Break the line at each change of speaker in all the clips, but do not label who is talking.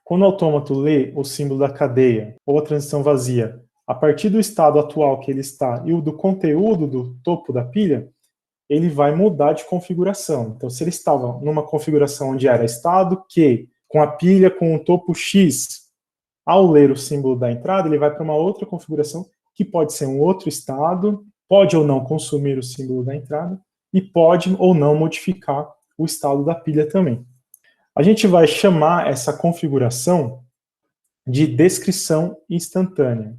Quando o autômato lê o símbolo da cadeia ou a transição vazia, a partir do estado atual que ele está e o do conteúdo do topo da pilha, ele vai mudar de configuração. Então, se ele estava numa configuração onde era estado Q, com a pilha com o topo X, ao ler o símbolo da entrada, ele vai para uma outra configuração, que pode ser um outro estado, pode ou não consumir o símbolo da entrada, e pode ou não modificar o estado da pilha também. A gente vai chamar essa configuração de descrição instantânea.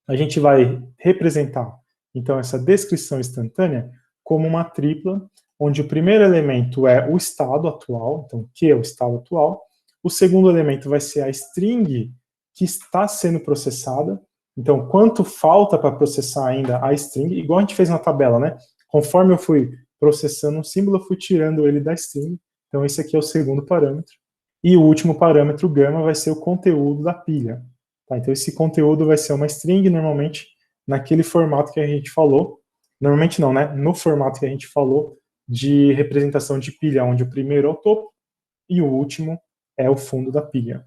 A gente vai representar, então, essa descrição instantânea como uma tripla, onde o primeiro elemento é o estado atual, então, que é o estado atual. O segundo elemento vai ser a string que está sendo processada. Então, quanto falta para processar ainda a string, igual a gente fez na tabela, né? Conforme eu fui processando um símbolo, eu fui tirando ele da string. Então, esse aqui é o segundo parâmetro. E o último parâmetro, gama, vai ser o conteúdo da pilha. Tá? Então, esse conteúdo vai ser uma string, normalmente, naquele formato que a gente falou. Normalmente não, né? No formato que a gente falou de representação de pilha, onde o primeiro é o topo e o último é o fundo da pilha.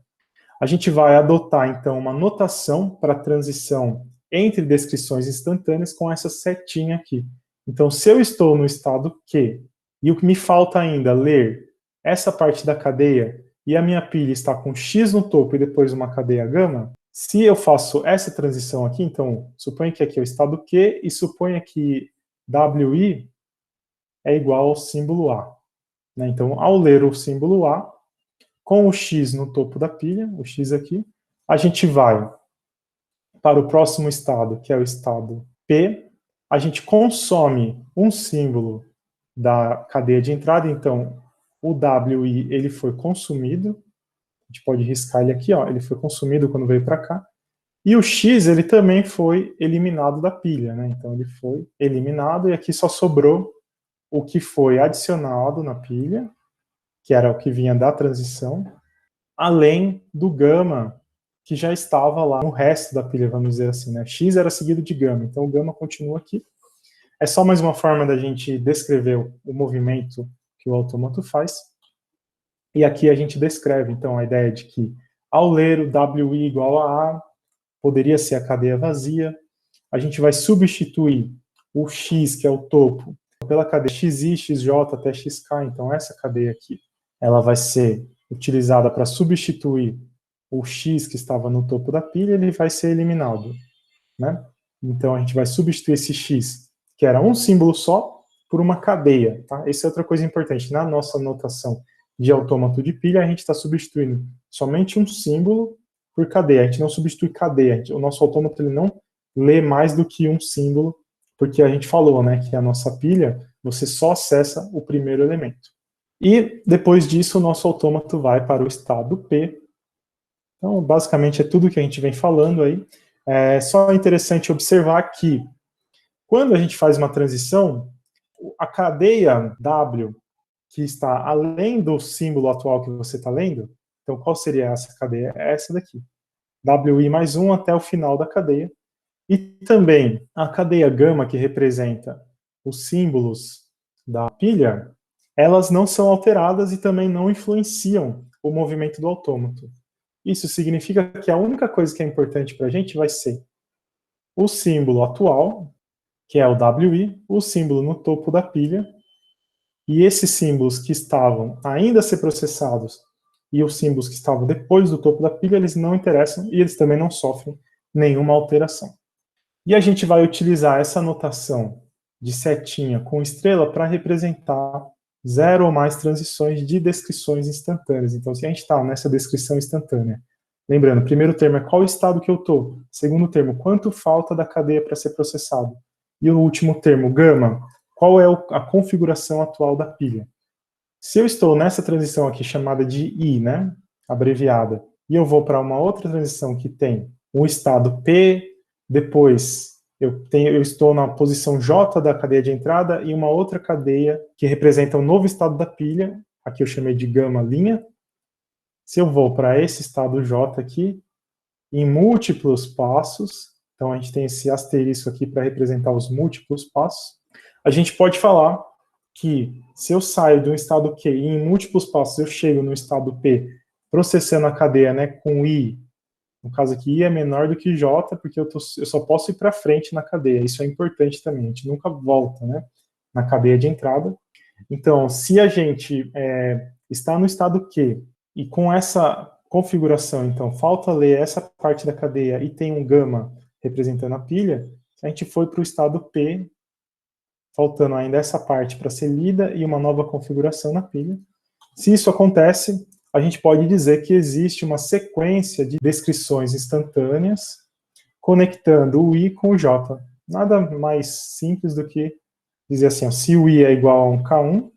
A gente vai adotar, então, uma notação para transição entre descrições instantâneas com essa setinha aqui. Então, se eu estou no estado Q e o que me falta ainda ler essa parte da cadeia e a minha pilha está com X no topo e depois uma cadeia gama, se eu faço essa transição aqui, então, suponha que aqui é o estado Q e suponha que WI é igual ao símbolo A. Né? Então, ao ler o símbolo A, com o X no topo da pilha, o X aqui, a gente vai para o próximo estado, que é o estado P, a gente consome um símbolo da cadeia de entrada, então o WI ele foi consumido, a gente pode riscar ele aqui, ó, ele foi consumido quando veio para cá, e o X ele também foi eliminado da pilha, né? Então ele foi eliminado e aqui só sobrou o que foi adicionado na pilha, que era o que vinha da transição, além do gama, que já estava lá no resto da pilha, vamos dizer assim, né? X era seguido de gama, então o gama continua aqui. É só mais uma forma da gente descrever o movimento que o autômato faz. E aqui a gente descreve, então, a ideia de que, ao ler o WI igual a A, poderia ser a cadeia vazia. A gente vai substituir o X, que é o topo, pela cadeia XI, XJ até XK. Então, essa cadeia aqui, ela vai ser utilizada para substituir o X que estava no topo da pilha, ele vai ser eliminado, né? Então, a gente vai substituir esse X, que era um símbolo só, por uma cadeia, tá? Essa é outra coisa importante. Na nossa notação de autômato de pilha, a gente está substituindo somente um símbolo por cadeia. A gente não substitui cadeia. O nosso autômato ele não lê mais do que um símbolo, porque a gente falou, né, que a nossa pilha, você só acessa o primeiro elemento. E depois disso, o nosso autômato vai para o estado P. Então, basicamente, é tudo que a gente vem falando aí. É só interessante observar que, quando a gente faz uma transição, a cadeia W, que está além do símbolo atual que você está lendo, então qual seria essa cadeia? É essa daqui. WI mais 1 até o final da cadeia. E também a cadeia gama, que representa os símbolos da pilha, elas não são alteradas e também não influenciam o movimento do autômato. Isso significa que a única coisa que é importante para a gente vai ser o símbolo atual, que é o WI, o símbolo no topo da pilha, e esses símbolos que estavam ainda a ser processados e os símbolos que estavam depois do topo da pilha, eles não interessam e eles também não sofrem nenhuma alteração. E a gente vai utilizar essa notação de setinha com estrela para representar 0 ou mais transições de descrições instantâneas. Então, se a gente está nessa descrição instantânea, lembrando, primeiro termo é qual estado que eu estou, segundo termo, quanto falta da cadeia para ser processado, e o último termo, gama, qual é a configuração atual da pilha. Se eu estou nessa transição aqui chamada de I, né, abreviada, e eu vou para uma outra transição que tem um estado P, depois eu estou na posição J da cadeia de entrada e uma outra cadeia que representa o novo estado da pilha, aqui eu chamei de gama linha. Se eu vou para esse estado J aqui, em múltiplos passos, então a gente tem esse asterisco aqui para representar os múltiplos passos, a gente pode falar que se eu saio do estado Q e em múltiplos passos eu chego no estado P processando a cadeia, né, com I, no caso aqui, I é menor do que J, porque eu só posso ir para frente na cadeia. Isso é importante também, a gente nunca volta, né, na cadeia de entrada. Então, se a gente está no estado Q, e com essa configuração, então, falta ler essa parte da cadeia e tem um gama representando a pilha, a gente foi para o estado P, faltando ainda essa parte para ser lida e uma nova configuração na pilha. Se isso acontece, a gente pode dizer que existe uma sequência de descrições instantâneas conectando o I com o J. Nada mais simples do que dizer assim, ó, se o I é igual a um K1,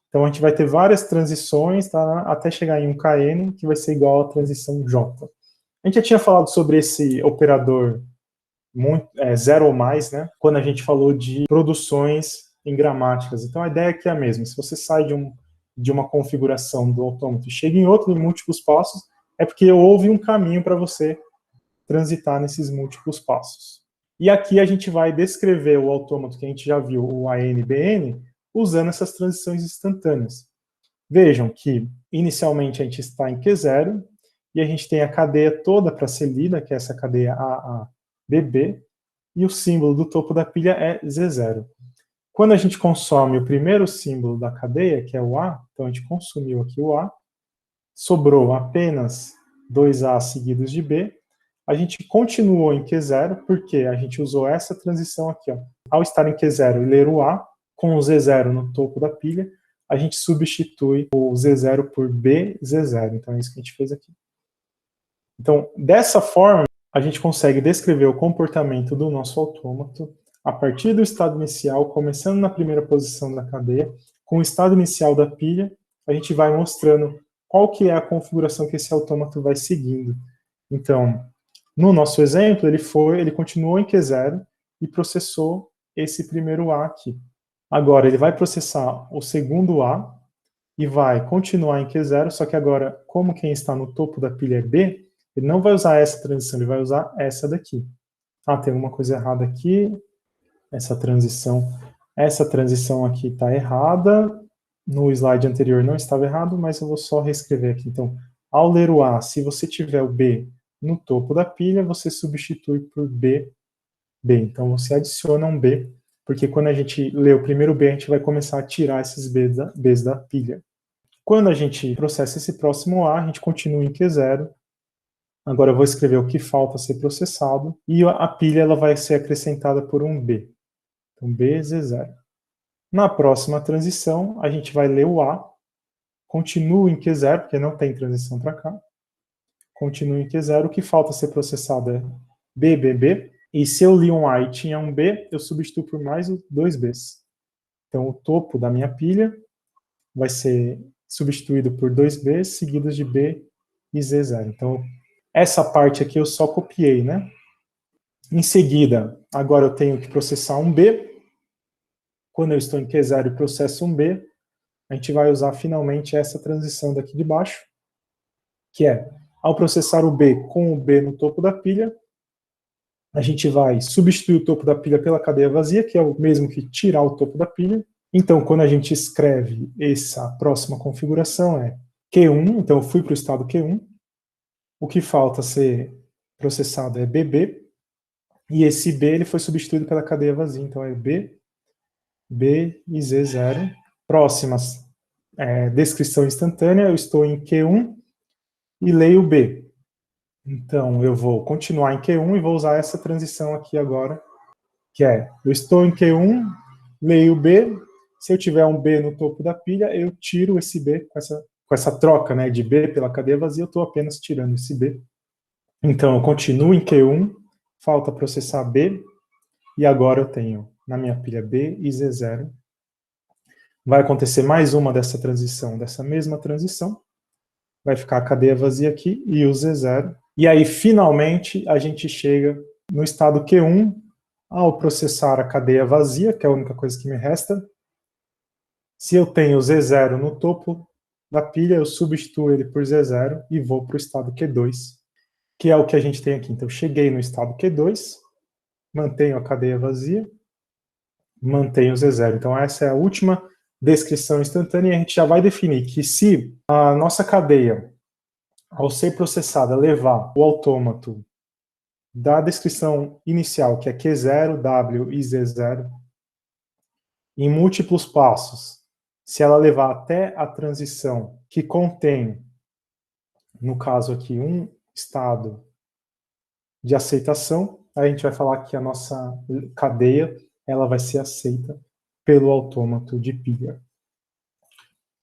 então a gente vai ter várias transições, tá, até chegar em um KN, que vai ser igual à transição J. A gente já tinha falado sobre esse operador zero ou mais, né, quando a gente falou de produções em gramáticas. Então a ideia aqui é a mesma. Se você sai de uma configuração do autômato e chega em outro em múltiplos passos, é porque houve um caminho para você transitar nesses múltiplos passos. E aqui a gente vai descrever o autômato que a gente já viu, o ANBN, usando essas transições instantâneas. Vejam que, inicialmente, a gente está em Q0, e a gente tem a cadeia toda para ser lida, que é essa cadeia AABB, e o símbolo do topo da pilha é Z0. Quando a gente consome o primeiro símbolo da cadeia, que é o A, então a gente consumiu aqui o A, sobrou apenas 2A seguidos de B, a gente continuou em Q0, porque a gente usou essa transição aqui, ó. Ao estar em Q0 e ler o A, com o Z0 no topo da pilha, a gente substitui o Z0 por BZ0. Então é isso que a gente fez aqui. Então, dessa forma, a gente consegue descrever o comportamento do nosso autômato a partir do estado inicial, começando na primeira posição da cadeia, com o estado inicial da pilha, a gente vai mostrando qual que é a configuração que esse autômato vai seguindo. Então, no nosso exemplo, ele continuou em Q0 e processou esse primeiro A aqui. Agora, ele vai processar o segundo A e vai continuar em Q0, só que agora, como quem está no topo da pilha é B, ele não vai usar essa transição, ele vai usar essa daqui. Ah, tem alguma coisa errada aqui. Essa transição aqui está errada. No slide anterior não estava errado, mas eu vou só reescrever aqui. Então, ao ler o A, se você tiver o B no topo da pilha, você substitui por B. Então, você adiciona um B, porque quando a gente lê o primeiro B, a gente vai começar a tirar esses Bs da pilha. Quando a gente processa esse próximo A, a gente continua em Q0. Agora eu vou escrever o que falta ser processado, e a pilha ela vai ser acrescentada por um B. Então, BZ0. Na próxima transição, a gente vai ler o A, continua em Q0, porque não tem transição para cá, continua em Q0, o que falta ser processado é BBB, e se eu li um A e tinha um B, eu substituo por mais dois Bs. Então, o topo da minha pilha vai ser substituído por dois Bs, seguidos de B e Z0. Então, essa parte aqui eu só copiei, né? Em seguida, agora eu tenho que processar um B. Quando eu estou em Q0 e processo um B, a gente vai usar finalmente essa transição daqui de baixo, que é, ao processar o B com o B no topo da pilha, a gente vai substituir o topo da pilha pela cadeia vazia, que é o mesmo que tirar o topo da pilha. Então, quando a gente escreve essa próxima configuração é Q1, então eu fui para o estado Q1, o que falta ser processado é BB, e esse B ele foi substituído pela cadeia vazia, então é B, B e Z0. Próximas, descrição instantânea, eu estou em Q1 e leio B. Então, eu vou continuar em Q1 e vou usar essa transição aqui agora, que é, eu estou em Q1, leio B, se eu tiver um B no topo da pilha, eu tiro esse B, com essa troca, né, de B pela cadeia vazia, eu estou apenas tirando esse B. Então, eu continuo em Q1, falta processar B, e agora eu tenho na minha pilha B e Z0. Vai acontecer mais uma dessa transição, dessa mesma transição. Vai ficar a cadeia vazia aqui e o Z0. E aí, finalmente, a gente chega no estado Q1, ao processar a cadeia vazia, que é a única coisa que me resta. Se eu tenho Z0 no topo da pilha, eu substituo ele por Z0 e vou para o estado Q2, que é o que a gente tem aqui. Então, eu cheguei no estado Q2, mantenho a cadeia vazia, mantenho o Z0. Então, essa é a última descrição instantânea, e a gente já vai definir que se a nossa cadeia ao ser processada, levar o autômato da descrição inicial, que é Q0, W e Z0, em múltiplos passos, se ela levar até a transição que contém, no caso aqui, um estado de aceitação, a gente vai falar que a nossa cadeia ela vai ser aceita pelo autômato de pilha.